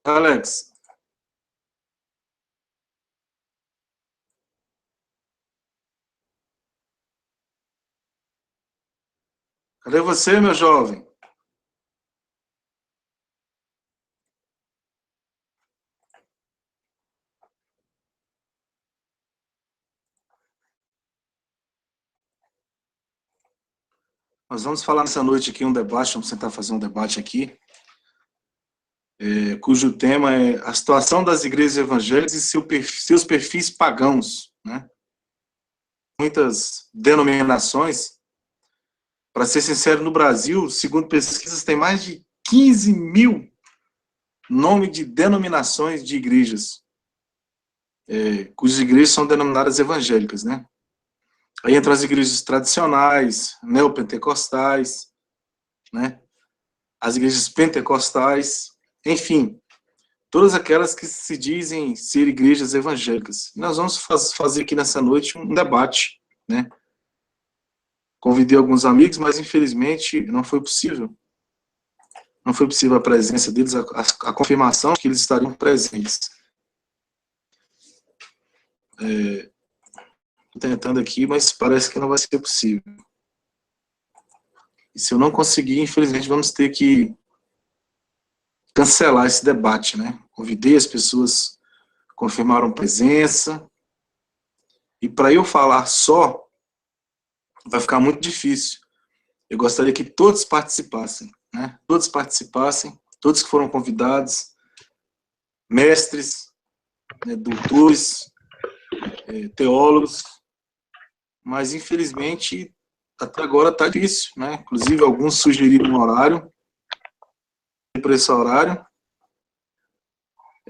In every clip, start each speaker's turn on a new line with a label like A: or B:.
A: Alex, cadê você, meu jovem? Nós vamos falar nessa noite aqui um debate, vamos tentar fazer um debate aqui, cujo tema é a situação das igrejas evangélicas e seus perfis pagãos, né? Muitas denominações, para ser sincero, no Brasil, segundo pesquisas, tem mais de 15 mil nomes de denominações de igrejas, cujas igrejas são denominadas evangélicas, né? Aí entram as igrejas tradicionais, neopentecostais, né? As igrejas pentecostais, enfim, todas aquelas que se dizem ser igrejas evangélicas. Nós vamos fazer aqui nessa noite um debate, né? Convidei alguns amigos, mas infelizmente não foi possível. Não foi possível a presença deles, a confirmação de que eles estariam presentes. Estou tentando aqui, mas parece que não vai ser possível. E se eu não conseguir, infelizmente, vamos ter que cancelar esse debate, né? Convidei as pessoas, confirmaram presença, e para eu falar só, vai ficar muito difícil. Eu gostaria que todos participassem, né? Todos participassem, todos que foram convidados, mestres, né, doutores, teólogos, mas infelizmente até agora está difícil, né? Inclusive alguns sugeriram um horário, para esse horário.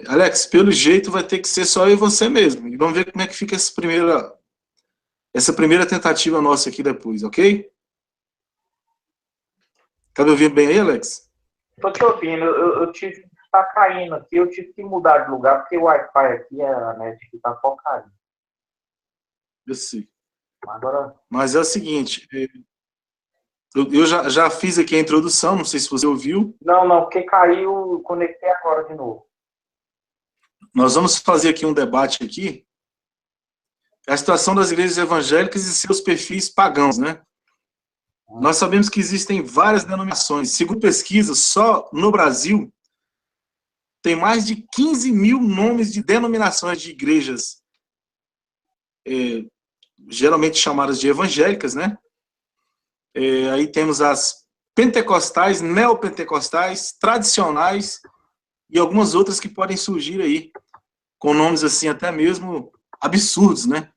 A: Alex, pelo jeito vai ter que ser só eu e você mesmo. E vamos ver como é que fica essa primeira tentativa nossa aqui depois, ok? Tá me ouvindo bem aí, Alex?
B: Tô te ouvindo, eu tive que estar caindo aqui, eu tive que mudar de lugar, porque o Wi-Fi aqui, a net aqui tá focada.
A: Eu sei.
B: Agora...
A: Mas é o seguinte, eu já fiz aqui a introdução, não sei se você ouviu.
B: Não, porque caiu, conectei agora de novo.
A: Nós vamos fazer aqui um debate aqui, a situação das igrejas evangélicas e seus perfis pagãos, né? Nós sabemos que existem várias denominações. Segundo pesquisas, só no Brasil tem mais de 15 mil nomes de denominações de igrejas, geralmente chamadas de evangélicas, né? Aí temos as pentecostais, neopentecostais, tradicionais e algumas outras que podem surgir aí, com nomes assim até mesmo absurdos, né?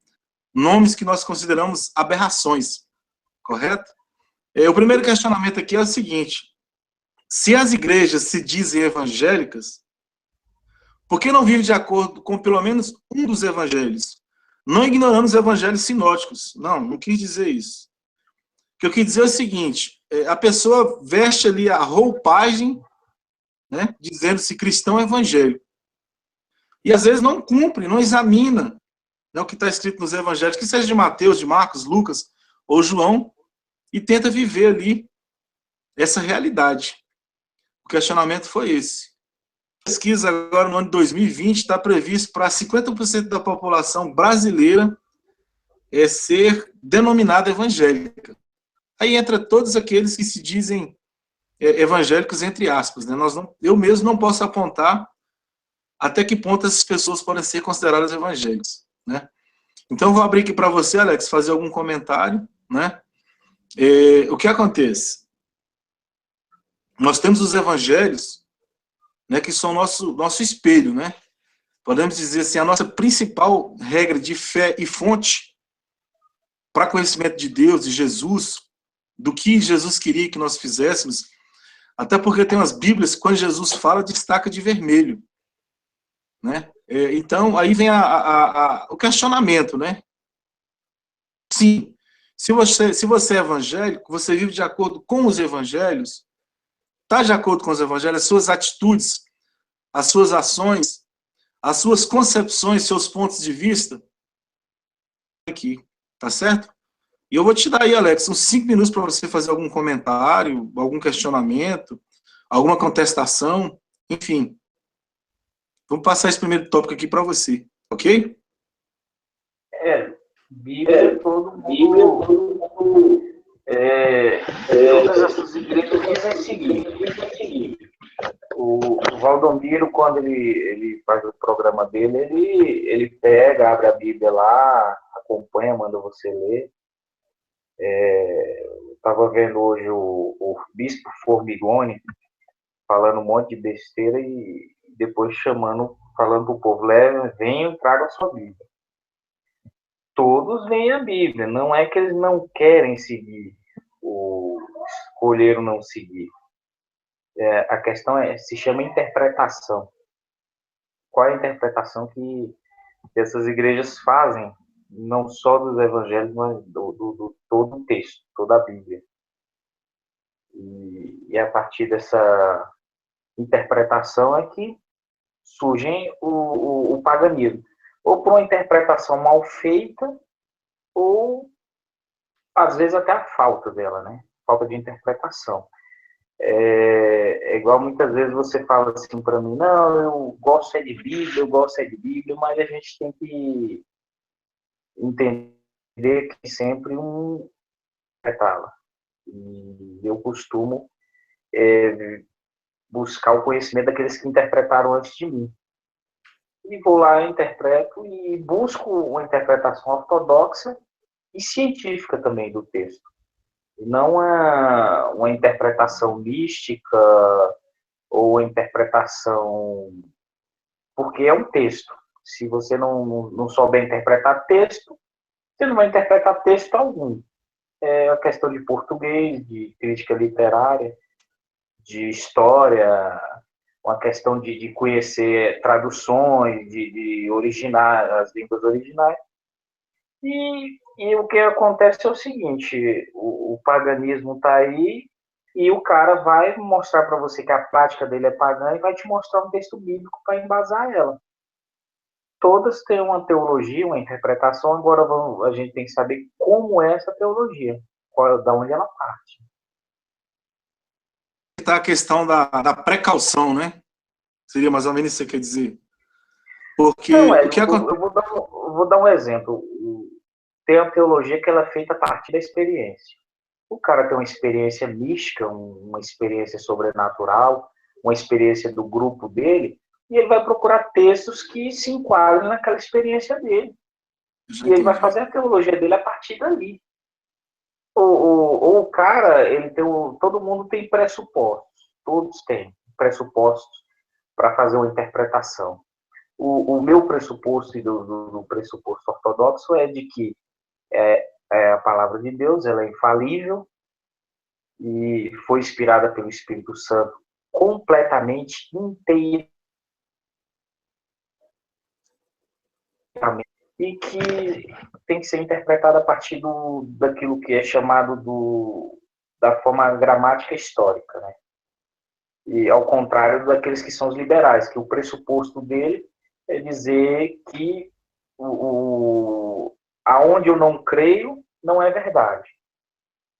A: Nomes que nós consideramos aberrações, correto? O primeiro questionamento aqui é o seguinte: se as igrejas se dizem evangélicas, por que não vivem de acordo com pelo menos um dos evangelhos? Não ignorando os evangelhos sinóticos. Não quis dizer isso. O que eu quis dizer é o seguinte: a pessoa veste ali a roupagem, né, dizendo-se cristão evangélico. E às vezes não cumpre, não examina, né, o que está escrito nos evangelhos, que seja de Mateus, de Marcos, Lucas ou João, e tenta viver ali essa realidade. O questionamento foi esse. A pesquisa agora no ano de 2020 está previsto para 50% da população brasileira ser denominada evangélica. Aí entra todos aqueles que se dizem evangélicos, entre aspas, né? Eu mesmo não posso apontar até que ponto essas pessoas podem ser consideradas evangélicas, né? Então, eu vou abrir aqui para você, Alex, fazer algum comentário, né? O que acontece? Nós temos os evangelhos, né, que são nosso espelho, né? Podemos dizer assim, a nossa principal regra de fé e fonte para conhecimento de Deus, de Jesus, do que Jesus queria que nós fizéssemos, até porque tem umas Bíblias, quando Jesus fala, destaca de vermelho, né? Então, aí vem o questionamento, né? Sim, se você é evangélico, você vive de acordo com os evangelhos, está de acordo com os evangelhos, as suas atitudes, as suas ações, as suas concepções, seus pontos de vista, aqui, tá certo? E eu vou te dar aí, Alex, uns 5 minutos para você fazer algum comentário, algum questionamento, alguma contestação, enfim. Vamos passar esse primeiro tópico aqui para você, ok?
B: Bíblia, todo mundo, todas essas igrejas dizem o seguinte. O Valdomiro, quando ele faz o programa dele, ele pega, abre a Bíblia lá, acompanha, manda você ler. Estava vendo hoje o Bispo Formigoni falando um monte de besteira e depois falando para o povo, venham, tragam a sua Bíblia. Todos veem a Bíblia, não é que eles não querem seguir, ou escolheram não seguir. A questão se chama interpretação. Qual é a interpretação que essas igrejas fazem, não só dos evangelhos, mas do todo o texto, toda a Bíblia. E a partir dessa interpretação é que surge o paganismo. Ou por uma interpretação mal feita, ou às vezes até a falta dela, né? Falta de interpretação. É igual muitas vezes você fala assim para mim, não, eu gosto de Bíblia, mas a gente tem que entender que sempre interpretá-la. E eu costumo buscar o conhecimento daqueles que interpretaram antes de mim. E vou lá, interpreto e busco uma interpretação ortodoxa e científica também do texto. Não uma interpretação mística ou uma interpretação... Porque é um texto. Se você não souber interpretar texto, você não vai interpretar texto algum. É a questão de português, de crítica literária, de história, uma questão de conhecer traduções, de originais, as línguas originais. E o que acontece é o seguinte, o paganismo está aí e o cara vai mostrar para você que a prática dele é pagã e vai te mostrar um texto bíblico para embasar ela. Todas têm uma teologia, uma interpretação, agora a gente tem que saber como é essa teologia, da onde ela parte.
A: Está a questão da precaução, né? Seria mais ou menos isso que você quer dizer. Porque o que acontece...
B: eu vou dar um exemplo. Tem a teologia que ela é feita a partir da experiência. O cara tem uma experiência mística, uma experiência sobrenatural, uma experiência do grupo dele, e ele vai procurar textos que se enquadrem naquela experiência dele. E ele vai fazer a teologia dele a partir dali. Ou o cara, todo mundo tem pressupostos. Todos têm pressupostos para fazer uma interpretação. O meu pressuposto e do pressuposto ortodoxo é de que a palavra de Deus, ela é infalível e foi inspirada pelo Espírito Santo completamente, inteiramente, e que tem que ser interpretada a partir daquilo que é chamado da forma gramática histórica, né? E ao contrário daqueles que são os liberais, que o pressuposto dele é dizer que aonde eu não creio não é verdade.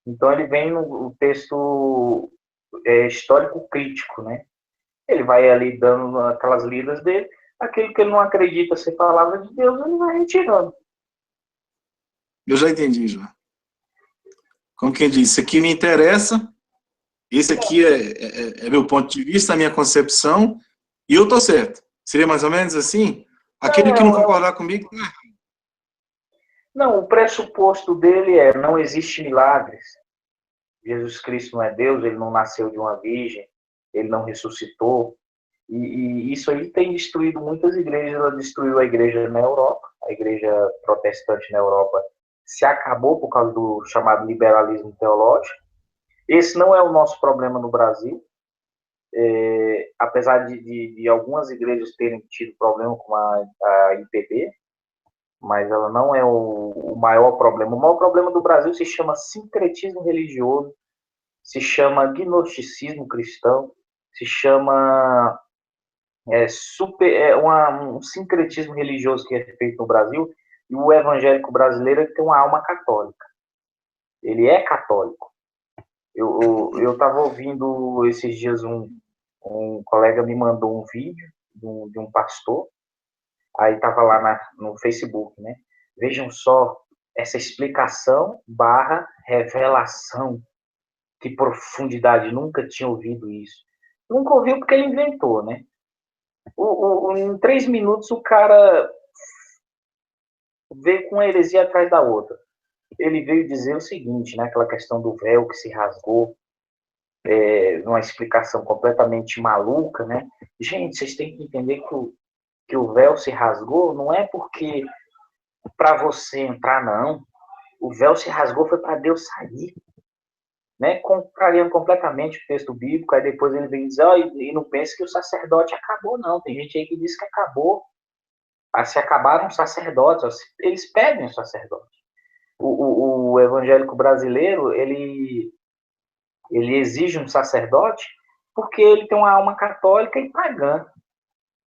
B: Então ele vem no texto histórico crítico, né? Ele vai ali dando aquelas lidas dele, aquele que ele não acredita ser palavra de Deus, ele vai retirando.
A: Eu já entendi, João. Como quem diz, isso aqui me interessa, esse aqui é meu ponto de vista, a minha concepção, e eu tô certo. Seria mais ou menos assim? Aquele que não concordar comigo...
B: Não, o pressuposto dele não existe milagres. Jesus Cristo não é Deus, ele não nasceu de uma virgem, ele não ressuscitou. E isso aí tem destruído muitas igrejas. Ela destruiu a igreja na Europa, a igreja protestante na Europa se acabou por causa do chamado liberalismo teológico. Esse não é o nosso problema no Brasil. Apesar de algumas igrejas terem tido problema com a IPB, mas ela não é o maior problema. O maior problema do Brasil se chama sincretismo religioso, se chama gnosticismo cristão, se chama um sincretismo religioso que é feito no Brasil, e o evangélico brasileiro tem uma alma católica. Ele é católico. Eu estava ouvindo esses dias, um colega me mandou um vídeo de um pastor, aí estava lá no Facebook, né? Vejam só essa explicação barra revelação. Que profundidade, nunca tinha ouvido isso. Nunca ouviu porque ele inventou, né? Em 3 minutos o cara veio com uma heresia atrás da outra. Ele veio dizer o seguinte, né? Aquela questão do véu que se rasgou, numa explicação completamente maluca, né? Gente, vocês têm que entender que o véu se rasgou não é porque para você entrar, não. O véu se rasgou foi para Deus sair. Né, contrariando completamente o texto bíblico, aí depois ele vem dizer, e não pense que o sacerdote acabou, não. Tem gente aí que diz que acabou. Se acabaram os sacerdotes, eles pedem o sacerdote. O evangélico brasileiro, ele exige um sacerdote porque ele tem uma alma católica e pagã.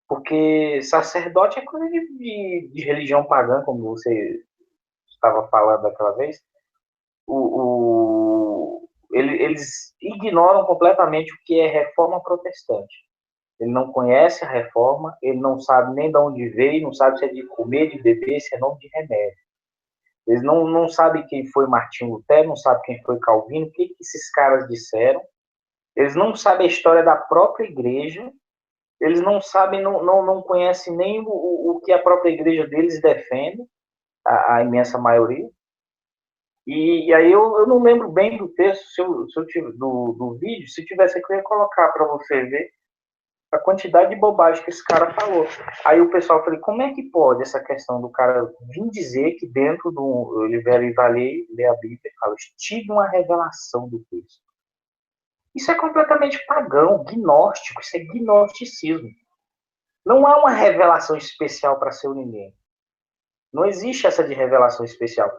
B: Porque sacerdote é coisa de religião pagã, como você estava falando daquela vez. Eles ignoram completamente o que é reforma protestante. Ele não conhece a reforma, ele não sabe nem de onde veio, não sabe se é de comer, de beber, se é nome de remédio. Eles não sabem quem foi Martinho Lutero, não sabem quem foi Calvino, o que esses caras disseram. Eles não sabem a história da própria igreja, eles não sabem, não conhecem nem o que a própria igreja deles defende, a imensa maioria. E aí eu não lembro bem do texto, do vídeo, se tivesse aqui eu ia colocar para você ver a quantidade de bobagem que esse cara falou. Aí o pessoal falou, como é que pode essa questão do cara vir dizer que dentro do... Ele vai ler a Bíblia e fala, tive uma revelação do texto. Isso é completamente pagão, gnóstico, isso é gnosticismo. Não há uma revelação especial para seu ninguém. Não existe essa de revelação especial.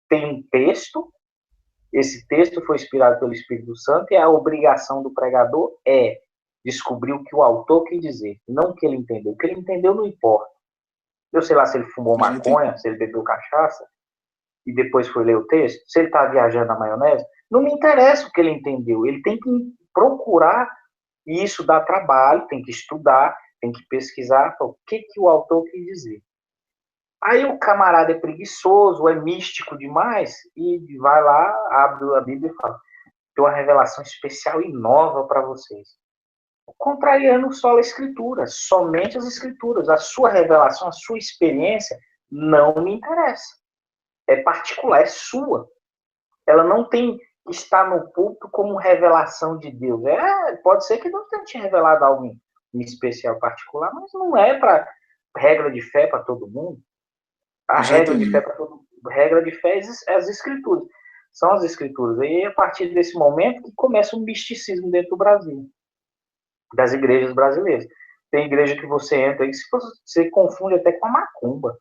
B: Tem um texto, esse texto foi inspirado pelo Espírito Santo e a obrigação do pregador é descobrir o que o autor quis dizer, não o que ele entendeu. O que ele entendeu não importa. Eu sei lá se ele fumou maconha, se ele bebeu cachaça e depois foi ler o texto, se ele está viajando na maionese, não me interessa o que ele entendeu. Ele tem que procurar, e isso dá trabalho, tem que estudar, tem que pesquisar o que o autor quis dizer. Aí o camarada é preguiçoso, é místico demais, e vai lá, abre a Bíblia e fala, tem uma revelação especial e nova para vocês. Contrariando só a Escritura, somente as Escrituras. A sua revelação, a sua experiência não me interessa. É particular, é sua. Ela não tem que estar no púlpito como revelação de Deus. Pode ser que Deus tenha te revelado algo em especial, particular, mas não é para regra de fé para todo mundo. A regra de fé para todo mundo. Regra de fé é as Escrituras. São as Escrituras. E a partir desse momento que começa um misticismo dentro do Brasil, das igrejas brasileiras. Tem igreja que você entra e você confunde até com a macumba.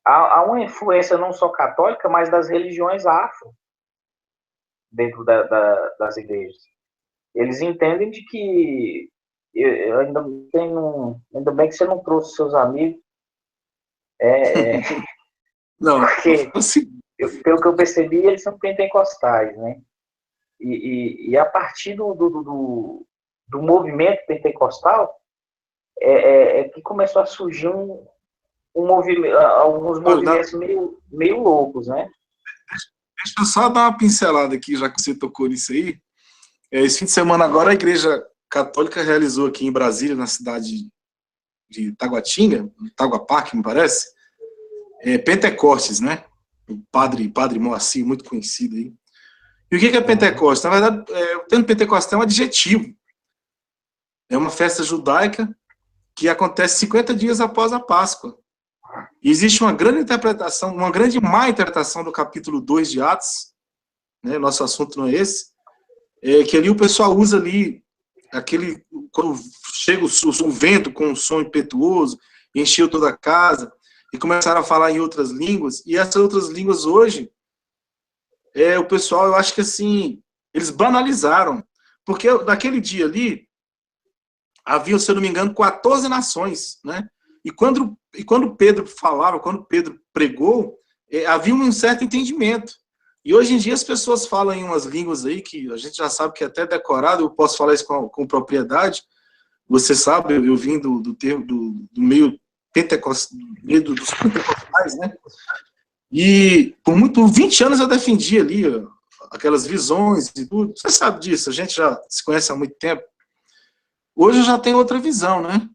B: Há uma influência não só católica, mas das religiões afro dentro das igrejas. Eles entendem de que ainda bem que você não trouxe seus amigos.
A: Não,
B: porque pelo que eu percebi, eles são pentecostais, né? E a partir do movimento pentecostal que começou a surgir alguns movimentos meio loucos, né?
A: Deixa eu só dar uma pincelada aqui, já que você tocou nisso aí. Esse fim de semana agora a Igreja Católica realizou aqui em Brasília, na cidade de Taguatinga, Itaguapá, me parece, Pentecostes, né? O padre Moacir, muito conhecido aí. E o que é Pentecostes? Na verdade, o termo Pentecostal é um adjetivo. É uma festa judaica que acontece 50 dias após a Páscoa. E existe uma grande interpretação, uma grande má interpretação do capítulo 2 de Atos, né? Nosso assunto não é esse, que ali o pessoal usa ali, quando chega o vento com um som impetuoso, encheu toda a casa, e começaram a falar em outras línguas, e essas outras línguas hoje, o pessoal, eu acho que assim, eles banalizaram, porque naquele dia ali, havia, se eu não me engano, 14 nações, né? E quando Pedro falava, quando Pedro pregou, havia um certo entendimento. E hoje em dia as pessoas falam em umas línguas aí que a gente já sabe que é até decorado, eu posso falar isso com propriedade, você sabe, eu vim do meio pentecostal, dos pentecostais, né? E por 20 anos eu defendi ali ó, aquelas visões e tudo. Você sabe disso, a gente já se conhece há muito tempo. Hoje eu já tenho outra visão, né?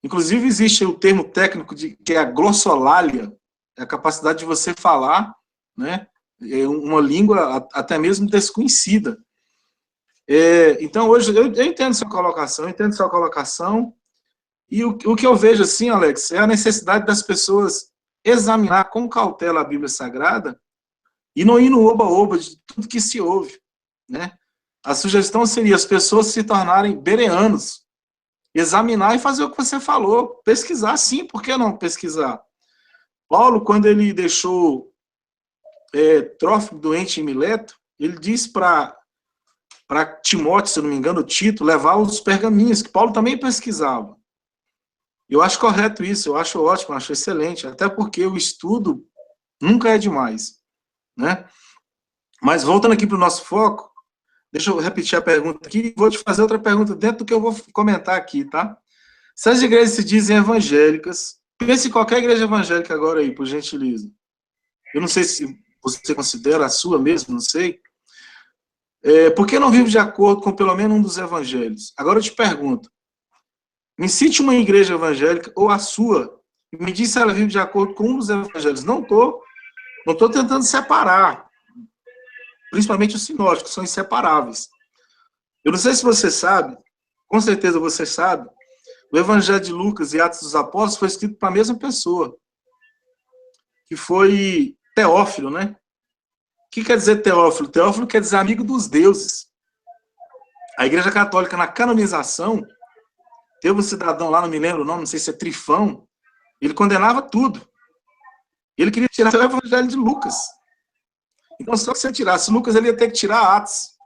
A: Inclusive existe o termo técnico que é a glossolalia, é a capacidade de você falar, né? Uma língua até mesmo desconhecida. Então hoje eu entendo sua colocação, e o que eu vejo assim, Alex, é a necessidade das pessoas examinar com cautela a Bíblia Sagrada e não ir no oba-oba de tudo que se ouve, né? A sugestão seria as pessoas se tornarem bereanos, examinar e fazer o que você falou, pesquisar, sim, por que não pesquisar? Paulo, quando ele deixou Trófimo doente em Mileto, ele disse para Timóteo, se eu não me engano, Tito, levar os pergaminhos, que Paulo também pesquisava. Eu acho correto isso, eu acho ótimo, eu acho excelente, até porque o estudo nunca é demais, né? Mas voltando aqui para o nosso foco, deixa eu repetir a pergunta aqui e vou te fazer outra pergunta dentro do que eu vou comentar aqui, tá? Se as igrejas se dizem evangélicas, pense em qualquer igreja evangélica agora aí, por gentileza. Eu não sei se você considera a sua mesmo, não sei. Por que não vive de acordo com pelo menos um dos evangelhos? Agora eu te pergunto, me cite uma igreja evangélica, ou a sua, e me diz se ela vive de acordo com um dos evangelhos. Não tô tentando separar, principalmente os sinóticos, são inseparáveis. Eu não sei se você sabe, com certeza você sabe, o Evangelho de Lucas e Atos dos Apóstolos foi escrito para a mesma pessoa, que foi Teófilo, né? O que quer dizer Teófilo? Teófilo quer dizer amigo dos deuses. A Igreja Católica, na canonização, teve um cidadão lá, não me lembro o nome, não sei se é Trifão, ele condenava tudo. Ele queria tirar o Evangelho de Lucas. Então, só que se ele tirasse Lucas, ele ia ter que tirar Atos,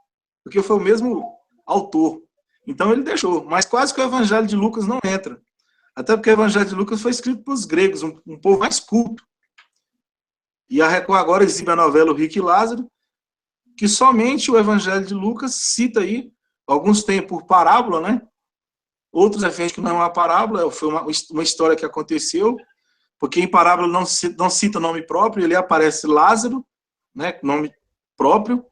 A: porque foi o mesmo autor. Então, ele deixou. Mas quase que o Evangelho de Lucas não entra. Até porque o Evangelho de Lucas foi escrito para os gregos, um povo mais culto. E a Record agora exibe a novela O Rico e Lázaro, que somente o Evangelho de Lucas cita aí, alguns têm por parábola, né? Outros defendem que não é uma parábola, foi uma história que aconteceu, porque em parábola não cita nome próprio, ele aparece Lázaro, né, nome próprio.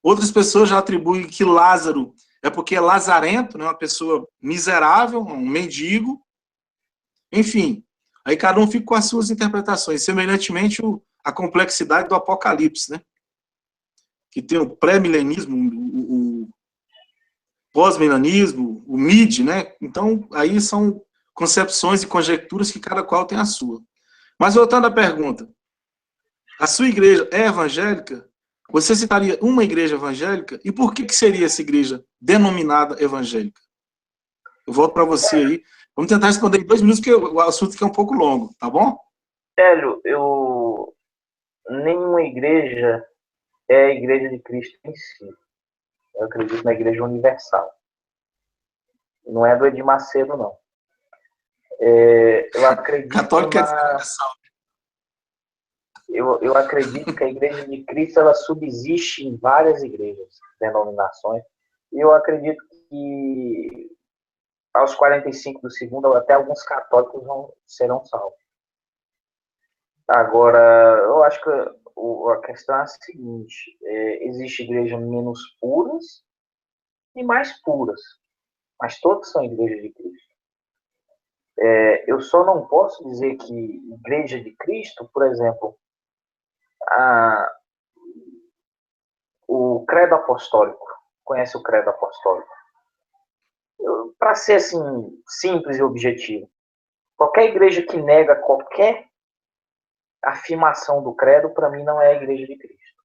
A: Outras pessoas já atribuem que Lázaro é porque é lazarento, né, uma pessoa miserável, um mendigo. Enfim, aí cada um fica com as suas interpretações, semelhantemente a complexidade do Apocalipse, né? Que tem o pré-milenismo, o pós-milenismo, o mid, né? Então, aí são concepções e conjecturas que cada qual tem a sua. Mas voltando à pergunta, a sua igreja é evangélica? Você citaria uma igreja evangélica? E por que seria essa igreja denominada evangélica? Eu volto para você aí. Vamos tentar responder em 2 minutos, porque o assunto aqui é um pouco longo, tá bom?
B: Hélio, nenhuma igreja é a igreja de Cristo em si. Eu acredito na igreja universal. Não é do Edir Macedo, não. Eu acredito
A: Católica é universal.
B: Eu acredito que a igreja de Cristo ela subsiste em várias igrejas, denominações. E eu acredito que aos 45 do segundo, até alguns católicos serão salvos. Agora, eu acho que a questão é a seguinte: existe igrejas menos puras e mais puras, mas todas são igrejas de Cristo. Eu só não posso dizer que igreja de Cristo, por exemplo, o credo apostólico. Conhece o credo apostólico? Para ser assim, simples e objetivo, qualquer igreja que nega qualquer afirmação do credo, para mim, não é a igreja de Cristo.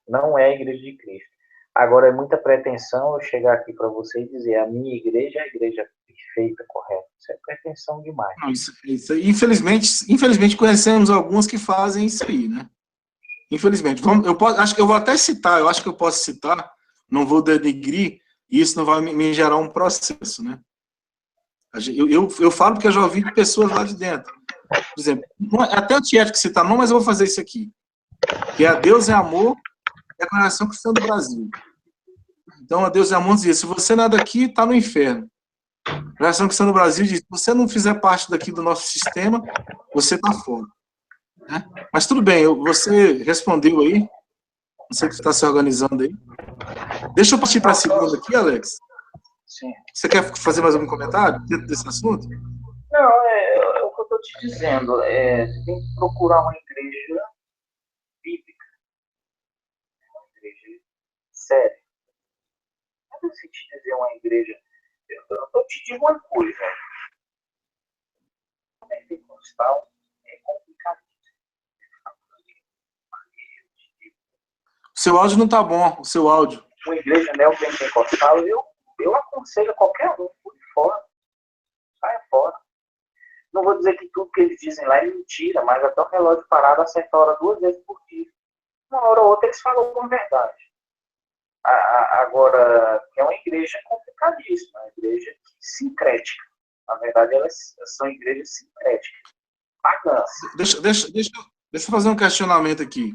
B: Não é a igreja de Cristo. Agora, é muita pretensão eu chegar aqui para você e dizer a minha igreja é a igreja perfeita, correta. Isso é pretensão demais.
A: Não, isso, infelizmente conhecemos alguns que fazem isso aí, né? Infelizmente. Acho que eu vou até citar, eu acho que eu posso citar, não vou denegrir, e isso não vai me gerar um processo, né? Eu falo porque eu já ouvi de pessoas lá de dentro. Por exemplo, até antiético citar, não, mas eu vou fazer isso aqui. Que é a Deus é Amor, é a Congregação Cristã do Brasil. Então, a Deus é Amor dizia, se você não é daqui, está no inferno. A Federação Cristã do Brasil diz: se você não fizer parte daqui do nosso sistema, você está fora. Né? Mas tudo bem, você respondeu aí. Não sei o que está se organizando aí. Deixa eu partir para a segunda aqui, Alex.
B: Sim.
A: Você quer fazer mais algum comentário dentro desse assunto?
B: Não, é o que eu estou te dizendo. Você tem que procurar uma igreja bíblica, uma igreja séria. Não sei te dizer uma igreja. Eu te digo uma coisa. O pentecostal é complicado.
A: O seu áudio não está bom, o seu áudio.
B: Uma igreja neopentecostal, eu aconselho qualquer um, pule fora. Saia fora. Não vou dizer que tudo que eles dizem lá é mentira, mas até o relógio parado acerta a hora 2 vezes por dia. Uma hora ou outra eles falam alguma verdade. Agora, é uma igreja complicadíssima, uma igreja sincrética. Na verdade, elas são igrejas sincréticas, pagãs.
A: Deixa eu fazer um questionamento aqui.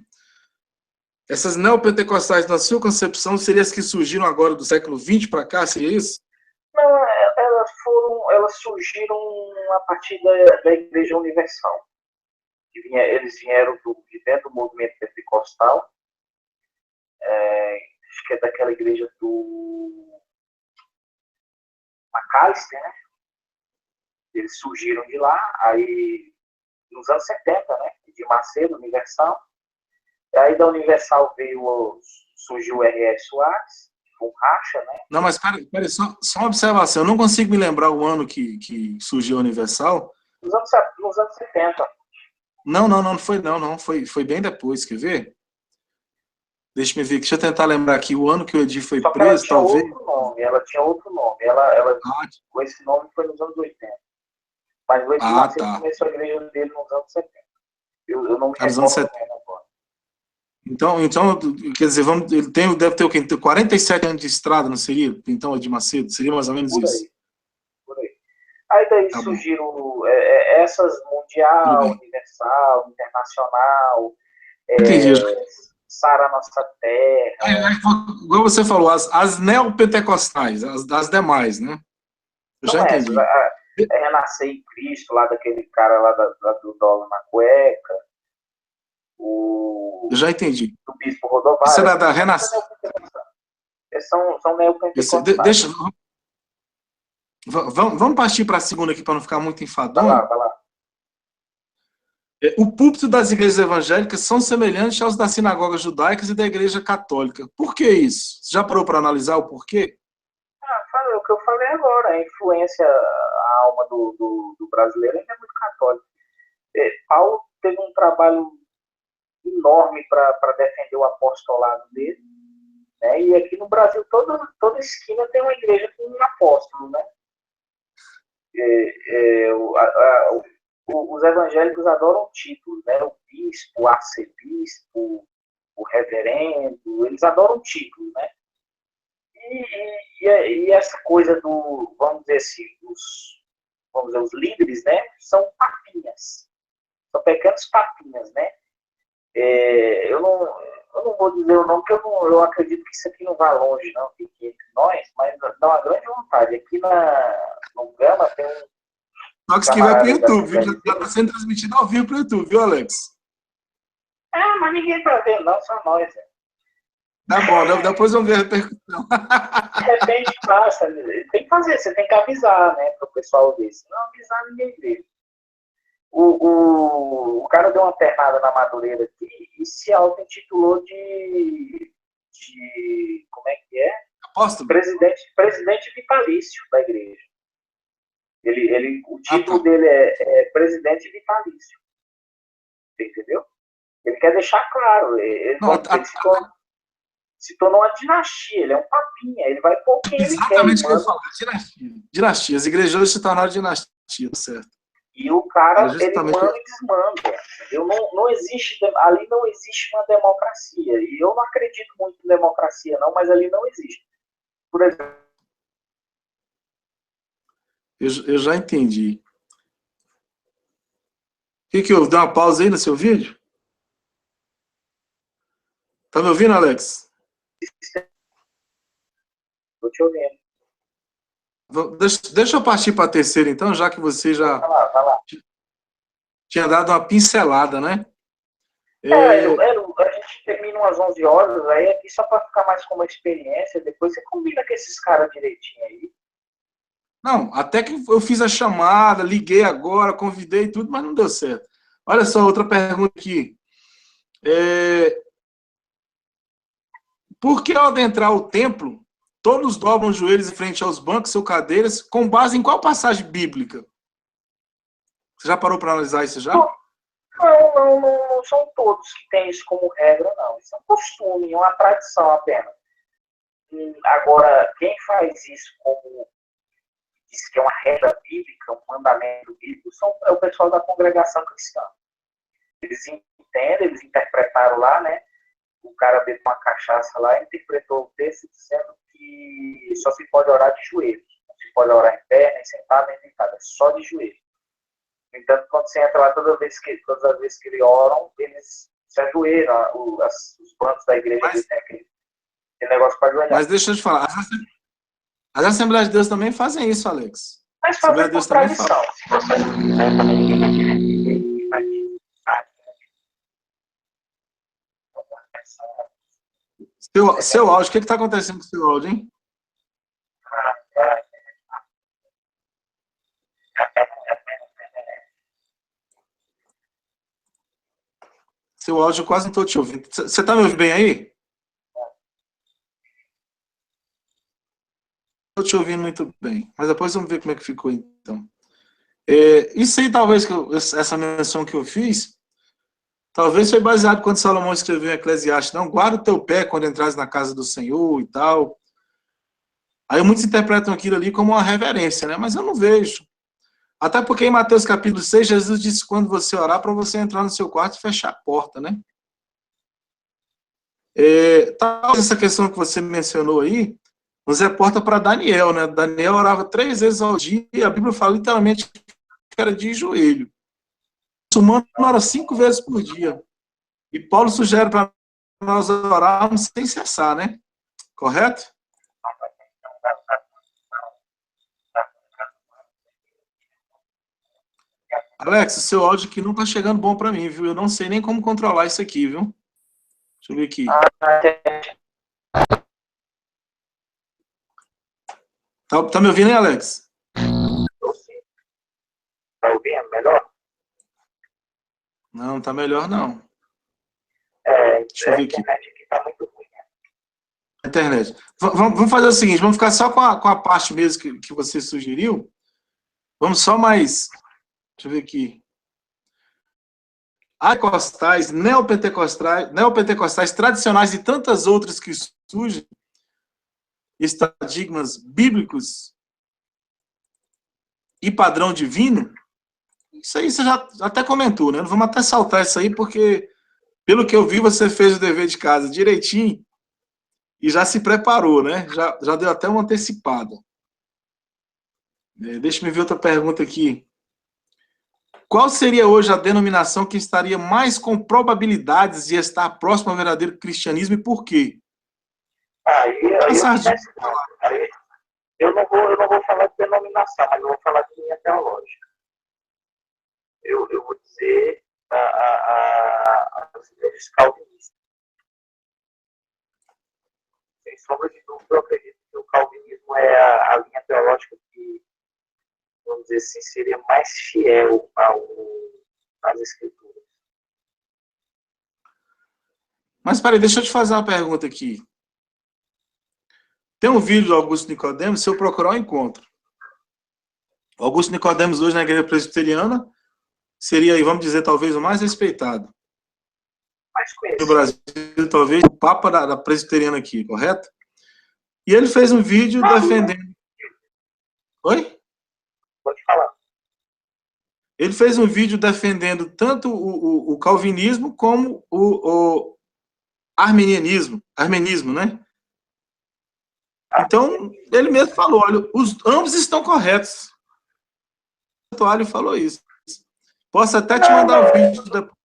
A: Essas neopentecostais, na sua concepção, seriam as que surgiram agora do século XX para cá, seria isso?
B: Não, elas surgiram a partir da Igreja Universal. Eles vieram de dentro do movimento pentecostal, acho que é daquela igreja do Macalister, né? Eles surgiram de lá, aí nos anos 70, né? De Macedo, Universal. Aí da Universal surgiu o R.S. Soares, um racha, né?
A: Não, mas pera só uma observação. Eu não consigo me lembrar o ano que surgiu a Universal.
B: Nos anos 70.
A: Não foi não. Foi bem depois, quer ver? Deixa eu ver, deixa eu tentar lembrar aqui o ano que o Edir foi
B: Só que
A: preso, talvez.
B: ela tinha outro nome. Ela com esse nome foi nos anos 80. Mas o Edir Macedo começou a igreja dele nos anos 70. Eu não me recordo agora.
A: Então, quer dizer, ele deve ter o quê? 47 anos de estrada, não seria? Então, Edir Macedo, seria mais ou menos isso.
B: Por aí. Aí daí surgiram essas mundial, universal, internacional, Sara Nossa Terra.
A: Igual você falou, as neopentecostais, as demais, né? Eu já entendi.
B: Renascer em Cristo, lá daquele cara lá do dólar na cueca.
A: Eu já entendi.
B: Do Bispo Rodovalho.
A: Isso era da Renascer.
B: São neopentecostais.
A: Vamos partir para a segunda aqui para não ficar muito enfadonho.
B: Vai lá.
A: O púlpito das igrejas evangélicas são semelhantes aos das sinagogas judaicas e da igreja católica. Por que isso? Você já parou para analisar o porquê?
B: O que eu falei agora, a influência, a alma do brasileiro ainda é muito católica. Paulo teve um trabalho enorme para defender o apostolado dele, né? E aqui no Brasil, toda esquina tem uma igreja com um apóstolo, né? Os evangélicos adoram títulos, né? O bispo, o arcebispo, o reverendo, eles adoram títulos, né? E essa coisa vamos dizer assim, os líderes, né? São papinhas, são pequenos papinhas, né? Eu não vou dizer o nome, porque eu acredito que isso aqui não vai longe, não, fique entre nós, mas dá uma grande vontade. Aqui no Gama tem um.
A: Só que vai para o YouTube, viu? Já está sendo transmitido ao vivo para o YouTube, viu, Alex?
B: Mas ninguém está vendo, não, só nós.
A: Tá bom, depois vamos ver a repercussão.
B: De repente passa, tem que fazer, você tem que avisar, né, para o pessoal ver. Se não avisar, ninguém vê. O cara deu uma pernada na Madureira aqui e se auto-intitulou de. Como é que é?
A: Apóstolo?
B: Presidente vitalício da igreja. O título dele é presidente vitalício. Você entendeu? Ele quer deixar claro. Ele se tornou uma dinastia, ele é um papinha, ele vai pôr quem ele quer.
A: Exatamente o que eu ia falar, dinastia. As igrejas hoje se tornaram dinastia, certo?
B: E o cara, ele manda e desmanda. Ali não existe uma democracia. E eu não acredito muito em democracia, não, mas ali não existe. Por exemplo.
A: Eu já entendi. O que houve? Deu uma pausa aí no seu vídeo? Tá me ouvindo, Alex?
B: Estou te ouvindo.
A: Deixa eu partir para a terceira, então, já que você já
B: Vai lá.
A: tinha dado uma pincelada, né?
B: A gente termina umas 11 horas, aí aqui só para ficar mais com uma experiência, depois você combina com esses caras direitinho aí.
A: Não, até que eu fiz a chamada, liguei agora, convidei tudo, mas não deu certo. Olha só, outra pergunta aqui. Por que ao adentrar o templo, todos dobram os joelhos em frente aos bancos ou cadeiras, com base em qual passagem bíblica? Você já parou para analisar isso já?
B: Não são todos que têm isso como regra, não. Isso é um costume, uma tradição apenas. Agora, quem faz isso como diz que é uma regra bíblica, um mandamento bíblico, é o pessoal da congregação cristã. Eles entendem, eles interpretaram lá, né? O cara bebeu uma cachaça lá e interpretou o texto dizendo que só se pode orar de joelhos. Não se pode orar em pé, nem sentado, nem deitado. É só de joelhos. No entanto, quando você entra lá, todas as vezes que eles oram, eles se ajoelham. Os bancos da igreja tem aquele negócio para ajoelhar.
A: Mas deixa eu te falar, as Assembleias de Deus também fazem isso, Alex.
B: Mas fazem por tradição. Se você não quiser também,
A: seu áudio, o que está acontecendo com o seu áudio, hein? Seu áudio eu quase não estou te ouvindo. Você está me ouvindo bem aí? Estou te ouvindo muito bem. Mas depois vamos ver como é que ficou, então. Isso aí, talvez, essa menção que eu fiz, talvez foi baseado quando Salomão escreveu em Eclesiastes, não, guarda o teu pé quando entras na casa do Senhor e tal. Aí muitos interpretam aquilo ali como uma reverência, né? Mas eu não vejo. Até porque em Mateus capítulo 6, Jesus disse quando você orar, para você entrar no seu quarto e fechar a porta, né? Talvez essa questão que você mencionou aí nos reporta para Daniel, né? Daniel orava 3 vezes ao dia e a Bíblia fala literalmente que era de joelho. O muçulmano ora 5 vezes por dia. E Paulo sugere para nós orarmos sem cessar, né? Correto? Alex, o seu áudio aqui não está chegando bom para mim, viu? Eu não sei nem como controlar isso aqui, viu? Deixa eu ver aqui. Tá me ouvindo aí, Alex?
B: Tá ouvindo melhor?
A: Não, tá melhor não.
B: Deixa eu ver aqui. A internet aqui tá muito ruim.
A: Internet. Vamos fazer o seguinte, vamos ficar só com a parte mesmo que você sugeriu. Vamos só mais... Deixa eu ver aqui. Pentecostais, neopentecostais tradicionais e tantas outras que surgem, paradigmas bíblicos e padrão divino, isso aí você já até comentou, né? Vamos até saltar isso aí, porque, pelo que eu vi, você fez o dever de casa direitinho e já se preparou, né? Já deu até uma antecipada. Deixa eu ver outra pergunta aqui. Qual seria hoje a denominação que estaria mais com probabilidades de estar próximo ao verdadeiro cristianismo e por quê?
B: Eu não vou falar de denominação, mas eu vou falar de linha teológica. Eu vou dizer as igrejas calvinistas. Sem sombra de dúvida, eu acredito que o calvinismo é a linha teológica que, vamos dizer assim, seria mais fiel às escrituras.
A: Mas, peraí, deixa eu te fazer uma pergunta aqui. Tem um vídeo do Augusto Nicodemos, se eu procurar, eu encontro. O Augusto Nicodemos, hoje na igreja presbiteriana, seria, aí, vamos dizer, talvez o mais respeitado. No Brasil, talvez, o Papa da presbiteriana aqui, correto? E ele fez um vídeo defendendo... Oi?
B: Pode falar.
A: Ele fez um vídeo defendendo tanto o calvinismo como o armenismo, né? Então, ele mesmo falou, olha, ambos estão corretos. O Toalho falou isso. Posso até te mandar o vídeo depois.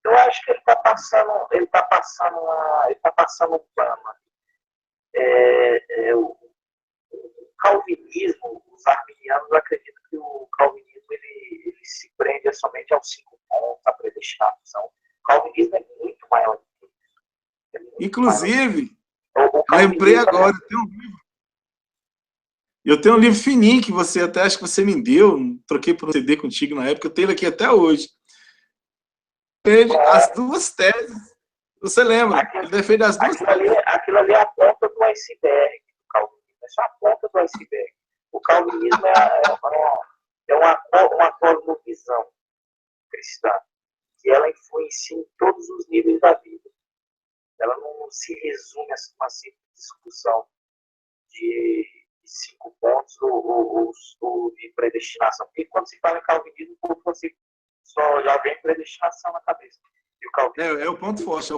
B: Eu acho que ele está passando um pano. O calvinismo, os arminianos acreditam que o calvinismo ele se prende somente aos 5 pontos, a predestinação. O calvinismo é muito maior.
A: Inclusive, lembrei agora, eu tenho um livro fininho que você até acho que você me deu, troquei por um CD contigo na época, eu tenho ele aqui até hoje. As duas teses. Você lembra? Ele defende as duas teses.
B: Aquilo ali é a ponta do iceberg do calvinismo. É só a ponta do iceberg. O calvinismo é uma cosmovisão cristã que ela influencia em todos os níveis da vida. Ela não se resume a uma simples discussão de 5 pontos ou de predestinação. Porque quando se fala em calvinismo, você só já vem predestinação na cabeça. E o calvinismo
A: é o ponto forte,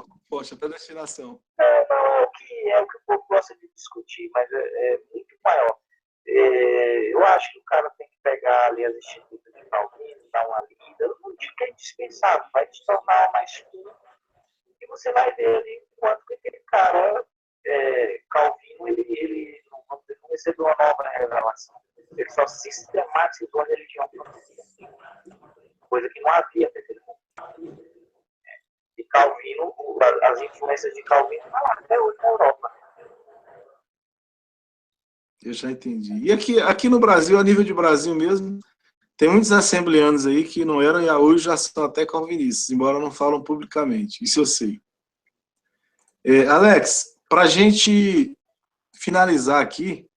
A: a predestinação.
B: É o que o povo gosta de discutir, mas é muito maior. Eu acho que o cara tem que pegar ali as institutas de Calvino, dar uma lida. Eu não digo que é indispensável, vai te tornar mais puro. E você vai ver ali quanto que aquele cara, Calvino, ele não recebeu uma nova revelação. Ele só sistematizou a religião, coisa que não havia até aquele momento. E Calvino, as influências de Calvino estão lá até hoje na Europa.
A: Eu já entendi. E aqui no Brasil, a nível de Brasil mesmo, tem muitos assembleanos aí que não eram e hoje já são até calvinistas, embora não falam publicamente. Isso eu sei. Alex, para a gente finalizar aqui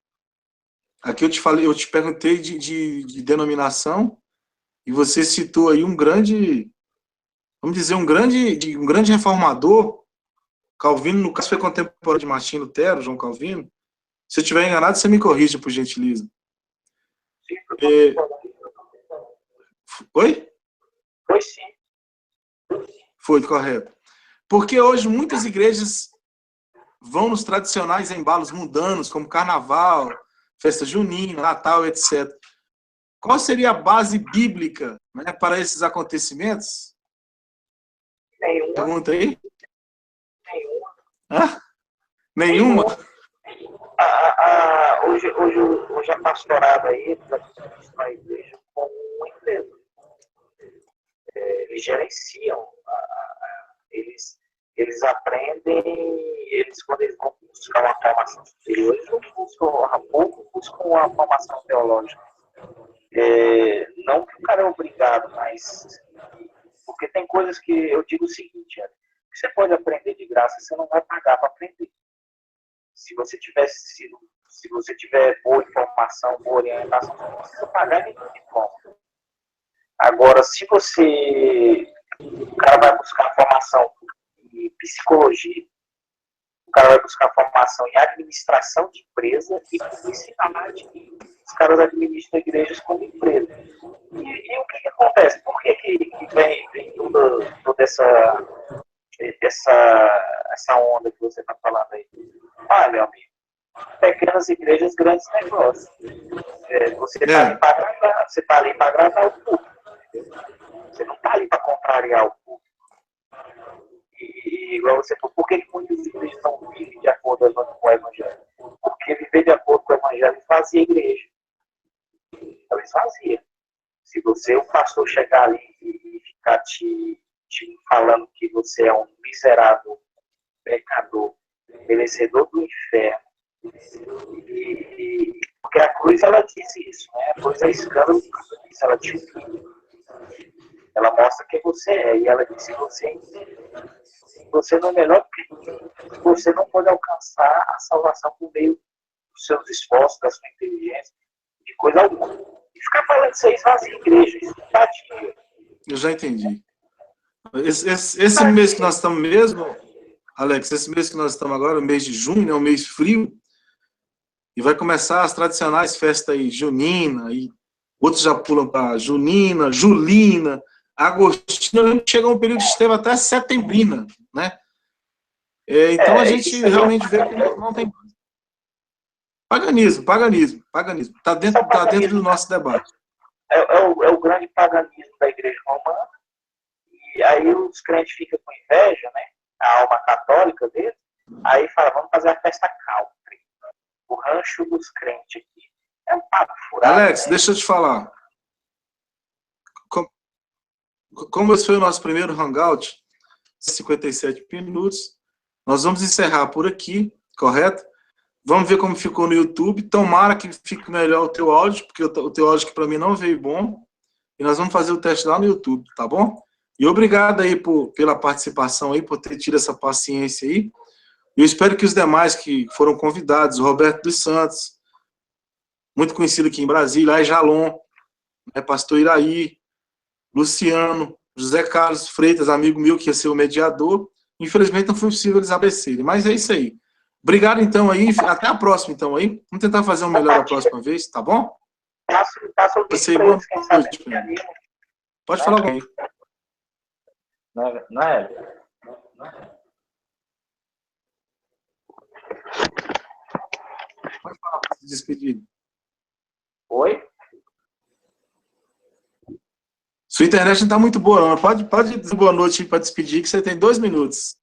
A: eu te perguntei de denominação e você citou aí um grande, vamos dizer, um grande reformador. Calvino, no caso, foi contemporâneo de Martim Lutero, João Calvino. Se eu estiver enganado, você me corrija, por gentileza. Oi?
B: Foi sim.
A: Foi, correto. Porque hoje muitas igrejas vão nos tradicionais embalos mundanos, como carnaval, festa junina, Natal, etc. Qual seria a base bíblica, né, para esses acontecimentos?
B: Nenhuma.
A: Pergunta aí.
B: Nenhuma.
A: Hã? Nenhuma?
B: Hoje a pastorada aí, a igreja como uma empresa. Eles gerenciam, eles aprendem, quando eles vão buscar uma formação superior, eles não buscam uma formação teológica. Não que o cara é obrigado, mas porque tem coisas que eu digo o seguinte, que você pode aprender de graça, você não vai pagar para aprender. Se você tiver boa informação, boa orientação, você não precisa pagar nenhum diploma. Agora, se o cara vai buscar formação em psicologia, o cara vai buscar formação em administração de empresa e publicidade. Os caras administram igrejas como empresa. E o que acontece? Por que vem toda essa onda que você está falando aí? Meu amigo, pequenas igrejas, grandes negócios. Você está ali para agradar o público. Você não está ali para contrariar o público. E igual você falou, por que muitas igrejas não vivem de acordo com o evangelho? Porque viver de acordo com o evangelho fazia igreja. Ela fazia. Se o pastor chegar ali e ficar te falando que você é um miserável pecador, merecedor do inferno, porque a cruz ela diz isso, né? A cruz é escândalo, ela te humilha. Ela mostra quem você é, e ela diz que você não é melhor que você não pode alcançar a salvação por meio dos seus esforços, da sua inteligência, de coisa alguma. E ficar falando isso aí esvazia a igreja, isso não dá dinheiro.
A: Eu já entendi. Esse mês que nós estamos mesmo, Alex, esse mês que nós estamos agora, o mês de junho, é um mês frio, e vai começar as tradicionais festas aí, junina, e outros já pulam para junina, julina, agostina. Eu lembro que chegou um período que esteve até setembrina, né? Então a gente realmente vê que não tem paganismo. Está dentro do nosso debate.
B: É o grande paganismo da igreja romana. E aí os crentes ficam com inveja, né? A alma católica deles. Aí fala, vamos fazer a festa country. O rancho dos crentes aqui. É um papo furado,
A: Alex,
B: né?
A: deixa eu te falar. Como esse foi o nosso primeiro Hangout, 57 minutos, nós vamos encerrar por aqui, correto? Vamos ver como ficou no YouTube. Tomara que fique melhor o teu áudio, porque o teu áudio que para mim não veio bom. E nós vamos fazer o teste lá no YouTube, tá bom? E obrigado aí pela participação aí, por ter tido essa paciência aí. Eu espero que os demais que foram convidados, o Roberto dos Santos, muito conhecido aqui em Brasília, aí Jalon, né, Pastor Iraí, Luciano, José Carlos Freitas, amigo meu que ia ser o mediador. Infelizmente não foi possível eles aparecerem, mas é isso aí. Obrigado então aí, até a próxima então aí. Vamos tentar fazer o melhor a próxima vez, tá bom?
B: Passa o vídeo
A: Você aí,
B: para
A: boa
B: eles, quem sabe
A: noite.
B: eles se animam,
A: Pode
B: né?
A: falar alguém.
B: Não é?
A: Pode falar para se despedir.
B: Oi?
A: Sua internet não está muito boa, não. Pode dizer boa noite para despedir, que você tem 2 minutos.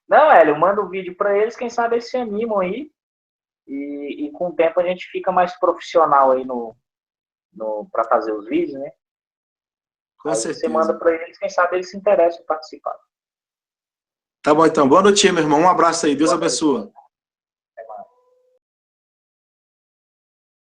B: Não, Hélio, manda o vídeo para eles, quem sabe eles se animam aí. E com o tempo a gente fica mais profissional aí para fazer os vídeos, né?
A: Com
B: Aí você manda
A: certeza.
B: para eles, quem sabe eles se interessam em participar.
A: Tá bom então. Boa noite, meu irmão. Um abraço aí. Deus
B: Boa noite.
A: abençoe.